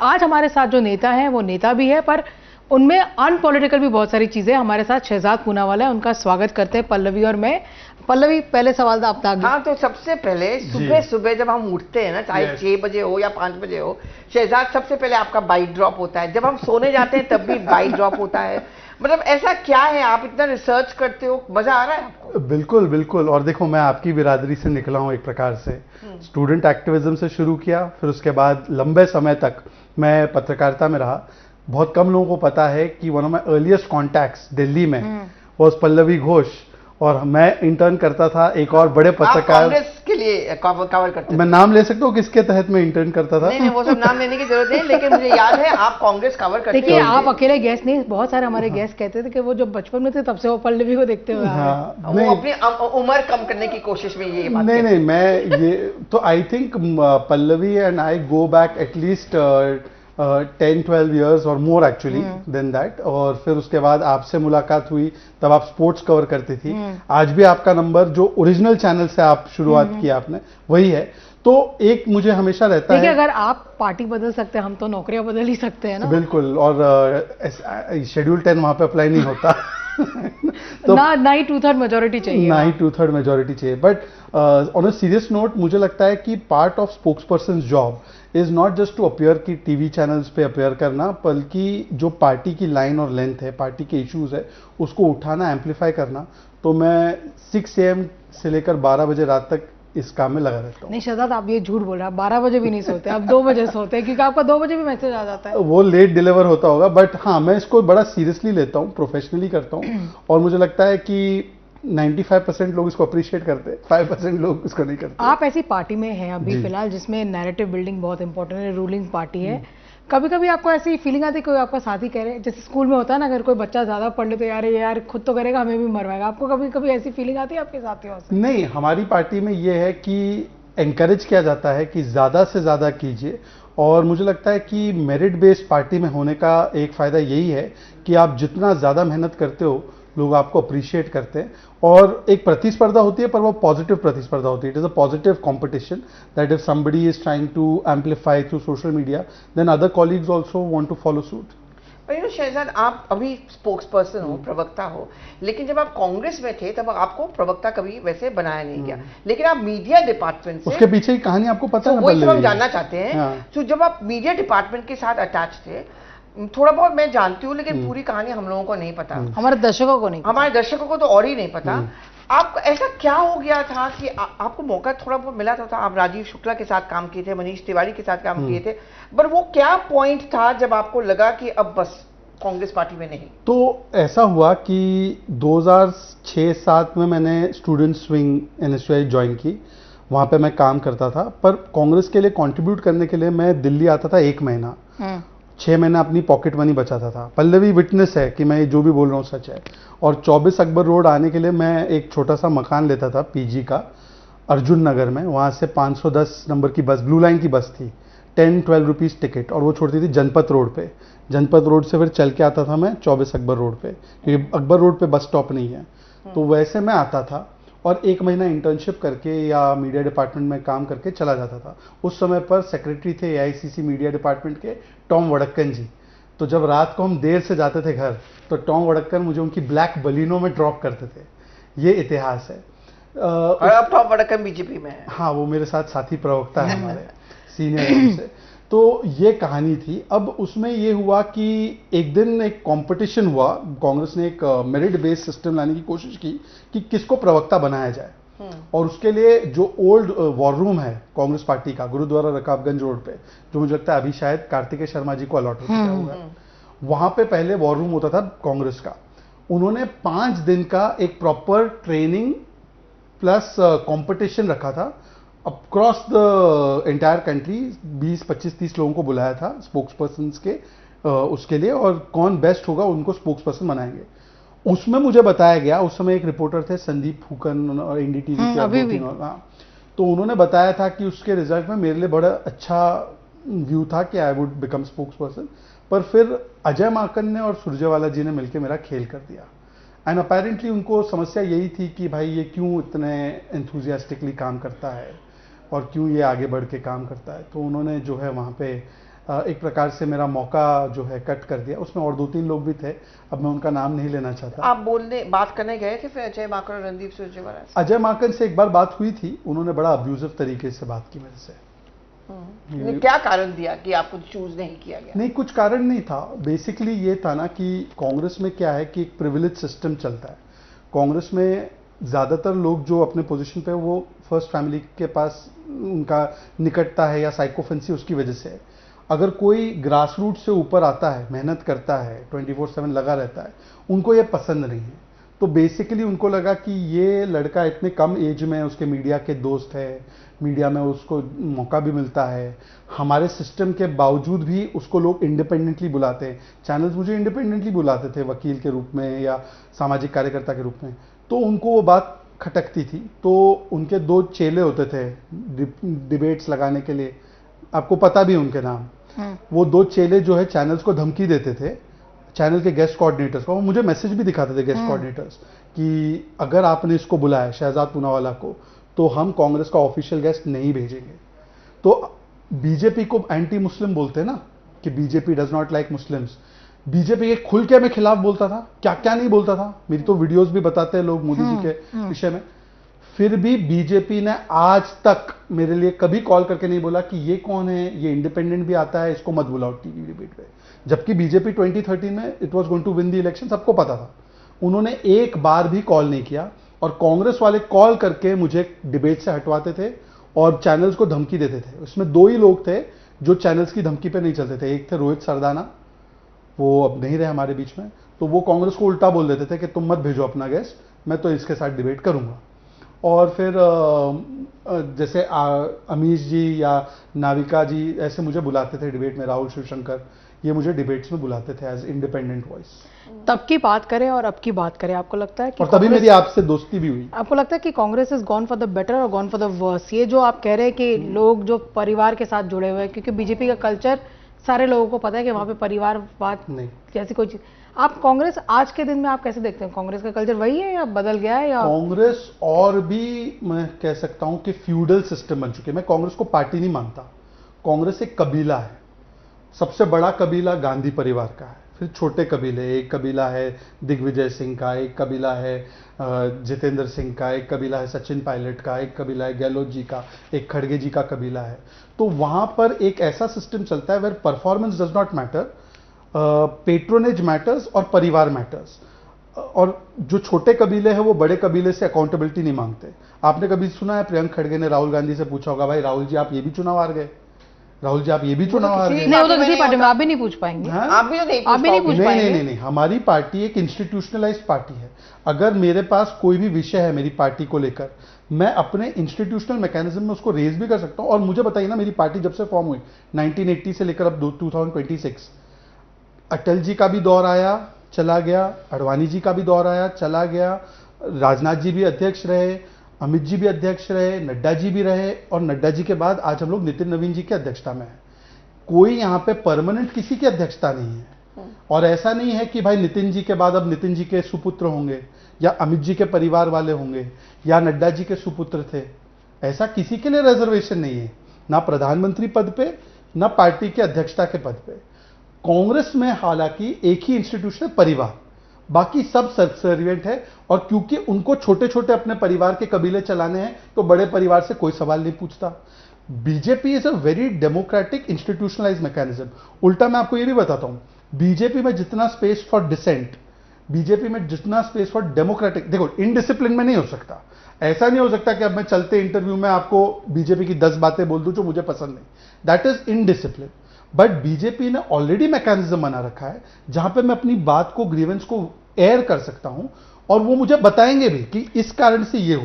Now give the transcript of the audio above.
आज हमारे साथ जो नेता हैं वो नेता भी है, पर उनमें अनपॉलिटिकल भी बहुत सारी चीजें। हमारे साथ शहजाद पूनावाला है, उनका स्वागत करते हैं पल्लवी और मैं। पल्लवी, पहले सवाल था आपका। हाँ, तो सबसे पहले सुबह सुबह जब हम उठते हैं ना, चाहे 6 बजे हो या 5 बजे हो, शहजाद, सबसे पहले आपका बाइट ड्रॉप होता है। जब हम सोने जाते हैं तब भी बाइट ड्रॉप होता है। मतलब ऐसा क्या है, आप इतना रिसर्च करते हो, मजा आ रहा है आपको? बिल्कुल बिल्कुल। और देखो, मैं आपकी बिरादरी से निकला हूँ एक प्रकार से। स्टूडेंट एक्टिविज्म से शुरू किया, फिर उसके बाद लंबे समय तक मैं पत्रकारिता में रहा। बहुत कम लोगों को पता है कि one of my earliest contacts Delhi में वॉज पल्लवी घोष, और मैं इंटर्न करता था एक और बड़े पत्रकार। कांग्रेस के लिए कवर करते थे? मैं नाम ले सकता हूँ किसके तहत मैं इंटर्न करता था? नहीं, वो सब नाम लेने की जरूरत नहीं, लेकिन मुझे याद है आप कांग्रेस कवर करते थे। देखिए, आप अकेले गेस्ट नहीं, बहुत सारे हमारे गेस्ट कहते थे कि वो जो बचपन में थे तब से वो पल्लवी को देखते हुए वो अपनी उम्र कम करने की कोशिश में ये बात नहीं, मैं ये तो I think Pallavi and I go back at least 10-12 years और मोर एक्चुअली देन दैट। और फिर उसके बाद आपसे मुलाकात हुई, तब आप स्पोर्ट्स कवर करती थी। आज भी आपका नंबर जो ओरिजिनल चैनल से आप शुरुआत की आपने, वही है। तो एक मुझे हमेशा रहता है, अगर आप पार्टी बदल सकते हैं, हम तो नौकरियां बदल ही सकते हैं ना। बिल्कुल। और शेड्यूल 10 वहां पे अप्लाई नहीं होता। तो ना ही 2/3 मेजोरिटी चाहिए, ना ही 2/3 मेजोरिटी चाहिए। But on a serious note, मुझे लगता है कि part of spokesperson job is not just to appear की टीवी चैनल्स पे अपीयर करना, बल्कि जो पार्टी की लाइन और लेंथ है, पार्टी के इश्यूज है, उसको उठाना, एम्पलीफाई करना। तो मैं 6 AM से लेकर 12 बजे रात तक इस काम में लगा रहता हूँ। नहीं शहजाद, आप ये झूठ बोल रहे हैं। 12 बजे भी नहीं सोते, आप 2 बजे सोते हैं, क्योंकि आपका 2 बजे भी मैसेज आ जाता है। वो लेट डिलीवर होता होगा, बट हाँ, मैं इसको बड़ा सीरियसली लेता हूँ, प्रोफेशनली करता हूँ। और मुझे लगता है कि 95% लोग इसको अप्रिशिएट करते हैं, 5% लोग इसको नहीं करते। आप ऐसी पार्टी में हैं अभी फिलहाल जिसमें नैरेटिव बिल्डिंग बहुत इंपॉर्टेंट है, रूलिंग पार्टी है। कभी कभी आपको ऐसी फीलिंग आती है कोई आपका साथी कह रहे हैं, जैसे स्कूल में होता है ना, अगर कोई बच्चा ज्यादा पढ़ ले तो यार खुद तो करेगा, हमें भी मरवाएगा। आपको कभी कभी ऐसी फीलिंग आती है आपके साथियों से? नहीं, हमारी पार्टी में ये है कि एनकरेज किया जाता है कि ज्यादा से ज्यादा कीजिए। और मुझे लगता है कि मेरिट बेस्ड पार्टी में होने का एक फायदा यही है कि आप जितना ज्यादा मेहनत करते हो, लोग आपको अप्रिशिएट करते हैं। और एक प्रतिस्पर्धा होती है, पर वो पॉजिटिव प्रतिस्पर्धा होती है। It is a positive competition that if somebody is trying to amplify through social media, then other colleagues also want to follow suit. Shehzad, आप अभी स्पोक्स पर्सन हो, प्रवक्ता हो, लेकिन जब आप कांग्रेस में थे तब आपको प्रवक्ता कभी वैसे बनाया नहीं गया, लेकिन आप मीडिया डिपार्टमेंट से, उसके पीछे की कहानी आपको पता है? वही हम जानना चाहते हैं। तो जब आप मीडिया डिपार्टमेंट के साथ अटैच थे, थोड़ा बहुत मैं जानती हूँ, लेकिन पूरी कहानी हम लोगों को नहीं पता, हमारे दर्शकों को नहीं, हमारे दर्शकों को तो और ही नहीं पता। आपको ऐसा क्या हो गया था कि आपको मौका थोड़ा बहुत मिला था? आप राजीव शुक्ला के साथ काम किए थे, मनीष तिवारी के साथ काम किए थे, पर वो क्या पॉइंट था जब आपको लगा कि अब बस कांग्रेस पार्टी में नहीं? तो ऐसा हुआ कि 2006-07 में मैंने स्टूडेंट स्विंग NSUI ज्वाइन की। वहां पे मैं काम करता था, पर कांग्रेस के लिए कंट्रीब्यूट करने के लिए मैं दिल्ली आता था 1 महीना। 6 महीना अपनी पॉकेट मनी बचाता था। पल्लवी विटनेस है कि मैं जो भी बोल रहा हूँ सच है। और 24 अकबर रोड आने के लिए मैं एक छोटा सा मकान लेता था PG का, अर्जुन नगर में। वहां से 510 नंबर की बस, ब्लू लाइन की बस थी, 10-12 रुपीज टिकट, और वो छोड़ती थी जनपथ रोड पे। जनपथ रोड से फिर चल के आता था मैं 24 अकबर रोड पे, क्योंकि अकबर रोड पे बस स्टॉप नहीं है। तो वैसे मैं आता था और 1 महीना इंटर्नशिप करके या मीडिया डिपार्टमेंट में काम करके चला जाता था। उस समय पर सेक्रेटरी थे AICC मीडिया डिपार्टमेंट के टॉम वड़क्कन जी। तो जब रात को हम देर से जाते थे घर, तो टॉम वड़क्कन मुझे उनकी ब्लैक बलिनो में ड्रॉप करते थे। ये इतिहास है। और अब टॉम वड़क्कन बीजेपी में है। हाँ, वो मेरे साथ साथी प्रवक्ता है, हमारे सीनियर से। तो ये कहानी थी। अब उसमें ये हुआ कि एक दिन एक कंपटीशन हुआ, कांग्रेस ने एक मेरिट बेस्ड सिस्टम लाने की कोशिश की कि किसको प्रवक्ता बनाया जाए। और उसके लिए जो ओल्ड वॉर रूम है कांग्रेस पार्टी का, गुरुद्वारा रकाबगंज रोड पे, जो मुझे लगता है अभी शायद कार्तिकेय शर्मा जी को अलॉट हो चुका होगा, वहां पे पहले वॉर रूम होता था कांग्रेस का। उन्होंने 5 दिन का एक प्रॉपर ट्रेनिंग प्लस कंपटीशन रखा था अक्रॉस द एंटायर कंट्री। 20, 25, 30 लोगों को बुलाया था स्पोक्स पर्सन के उसके लिए, और कौन बेस्ट होगा उनको स्पोक्स पर्सन बनाएंगे। उसमें मुझे बताया गया, उस समय एक रिपोर्टर थे संदीप फूकन और NDTV के, तो उन्होंने बताया था कि उसके रिजल्ट में मेरे लिए बड़ा अच्छा व्यू था कि I would become spokes person. पर फिर अजय माकन ने और सुरजेवाला जी ने मिलकर मेरा खेल कर दिया। एंड अपेरेंटली उनको समस्या यही थी कि भाई ये क्यों इतने एंथुजियास्टिकली काम करता है और क्यों ये आगे बढ़ के काम करता है। तो उन्होंने जो है वहाँ पे एक प्रकार से मेरा मौका जो है कट कर दिया। उसमें और 2-3 लोग भी थे, अब मैं उनका नाम नहीं लेना चाहता। आप बात करने गए थे फिर अजय माकन और रणदीप सुरजेवाला से? अजय माकन से एक बार बात हुई थी, उन्होंने बड़ा अब्यूजिव तरीके से बात की मेरे से। क्या कारण दिया कि आपको चूज नहीं किया गया? नहीं, कुछ कारण नहीं था। बेसिकली ये था ना कि कांग्रेस में क्या है कि एक प्रिविलेज सिस्टम चलता है। कांग्रेस में ज़्यादातर लोग जो अपने पोजीशन पे, वो फर्स्ट फैमिली के पास उनका निकटता है या साइकोफेंसी उसकी वजह से है। अगर कोई ग्रास रूट से ऊपर आता है, मेहनत करता है, 24/7 लगा रहता है, उनको ये पसंद नहीं है। तो बेसिकली उनको लगा कि ये लड़का इतने कम एज में उसके मीडिया के दोस्त है, मीडिया में उसको मौका भी मिलता है, हमारे सिस्टम के बावजूद भी उसको लोग इंडिपेंडेंटली बुलाते हैं। चैनल्स मुझे इंडिपेंडेंटली बुलाते थे, वकील के रूप में या सामाजिक कार्यकर्ता के रूप में। तो उनको वो बात खटकती थी। तो उनके 2 चेले होते थे डिबेट्स लगाने के लिए, आपको पता भी उनके नाम। वो 2 चेले जो है चैनल्स को धमकी देते थे, चैनल के गेस्ट कोऑर्डिनेटर्स को। वो मुझे मैसेज भी दिखाते थे गेस्ट कोऑर्डिनेटर्स कि अगर आपने इसको बुलाया शहजाद पूनावाला को, तो हम कांग्रेस का ऑफिशियल गेस्ट नहीं भेजेंगे। तो बीजेपी को एंटी मुस्लिम बोलते हैं ना, कि BJP does not like Muslims. BJP के खुल के मैं खिलाफ बोलता था, क्या क्या नहीं बोलता था। मेरी तो वीडियोस भी बताते हैं लोग मोदी जी के विषय में। फिर भी बीजेपी ने आज तक मेरे लिए कभी कॉल करके नहीं बोला कि ये कौन है, ये इंडिपेंडेंट भी आता है, इसको मत बुलाओ टीवी डिबेट पे। जबकि बीजेपी 2013 में it was going to win the election, सबको पता था। उन्होंने एक बार भी कॉल नहीं किया। और कांग्रेस वाले कॉल करके मुझे डिबेट से हटवाते थे और चैनल्स को धमकी देते थे। उसमें 2 ही लोग थे जो चैनल्स की धमकी पे नहीं चलते थे। एक थे रोहित सरदाना, वो अब नहीं रहे हमारे बीच में। तो वो कांग्रेस को उल्टा बोल देते थे कि तुम मत भेजो अपना गेस्ट, मैं तो इसके साथ डिबेट करूंगा। और फिर जैसे अमीश जी या नाविका जी ऐसे मुझे बुलाते थे डिबेट में, राहुल शिवशंकर, ये मुझे डिबेट्स में बुलाते थे एज इंडिपेंडेंट वॉइस। तब की बात करें और अब की बात करें, आपको लगता है कि और तभी मेरी आपसे दोस्ती भी हुई। आपको लगता है कि Congress is gone for the better और गॉन फॉर द वर्स? ये जो आप कह रहे हैं कि लोग जो परिवार के साथ जुड़े हुए हैं, क्योंकि बीजेपी का कल्चर सारे लोगों को पता है कि वहां पे परिवारवाद नहीं जैसी कोई चीज। आप कांग्रेस आज के दिन में आप कैसे देखते हैं? कांग्रेस का कल्चर वही है या बदल गया है? या कांग्रेस और भी मैं कह सकता हूं कि फ्यूडल सिस्टम बन चुके हैं। मैं कांग्रेस को पार्टी नहीं मानता। कांग्रेस एक कबीला है। सबसे बड़ा कबीला गांधी परिवार का है, फिर छोटे कबीले, एक कबीला है दिग्विजय सिंह का, एक कबीला है जितेंद्र सिंह का, एक कबीला है सचिन पायलट का, एक कबीला है गहलोत जी का, एक खड़गे जी का कबीला है। तो वहां पर एक ऐसा सिस्टम चलता है where performance does not matter, patronage matters और परिवार मैटर्स। और जो छोटे कबीले हैं वो बड़े कबीले से अकाउंटेबिलिटी नहीं मांगते। आपने कभी सुना है प्रियंक खड़गे ने राहुल गांधी से पूछा होगा, भाई राहुल जी आप ये भी चुनाव हार गए, राहुल जी आप ये भी चुनाव हार गए? नहीं, वो तो किसी पार्टी में आप भी नहीं पूछ पाएंगे। आप भी नहीं पूछ पाएंगे। नहीं, हमारी पार्टी एक इंस्टीट्यूशनलाइज्ड पार्टी है। अगर मेरे पास कोई भी विषय है मेरी पार्टी को लेकर, मैं अपने इंस्टीट्यूशनल मैकेनिज्म में उसको रेज भी कर सकता हूं। और मुझे बताइए ना, मेरी पार्टी जब से फॉर्म हुई 1980 से लेकर अब 2026, अटल जी का भी दौर आया चला गया, अडवाणी जी का भी दौर आया चला गया, राजनाथ जी भी अध्यक्ष रहे, अमित जी भी अध्यक्ष रहे, नड्डा जी भी रहे, और नड्डा जी के बाद आज हम लोग नितिन नवीन जी की अध्यक्षता में हैं। कोई यहाँ पे परमानेंट किसी की अध्यक्षता नहीं है। और ऐसा नहीं है कि भाई नितिन जी के बाद अब नितिन जी के सुपुत्र होंगे या अमित जी के परिवार वाले होंगे या नड्डा जी के सुपुत्र थे। ऐसा किसी के लिए रिजर्वेशन नहीं है, ना प्रधानमंत्री पद पे ना पार्टी के अध्यक्षता के पद पे। कांग्रेस में हालांकि एक ही इंस्टीट्यूशन है, परिवार, बाकी सब सबसर्विएंट है। और क्योंकि उनको छोटे छोटे अपने परिवार के कबीले चलाने हैं, तो बड़े परिवार से कोई सवाल नहीं पूछता। BJP is a very democratic institutionalised mechanism. उल्टा मैं आपको यह भी बताता हूं, बीजेपी में जितना स्पेस फॉर डिसेंट, बीजेपी में जितना स्पेस फॉर डेमोक्रेटिक, देखो इनडिसिप्लिन में नहीं हो सकता। ऐसा नहीं हो सकता कि अब मैं चलते इंटरव्यू में आपको बीजेपी की 10 बातें बोल दूं जो मुझे पसंद नहीं, that is indiscipline. But BJP ने ऑलरेडी मैकेनिज्म बना रखा है जहां पे मैं अपनी बात को, ग्रीवेंस को एयर कर सकता हूं, और वो मुझे बताएंगे भी कि इस कारण से ये हुआ।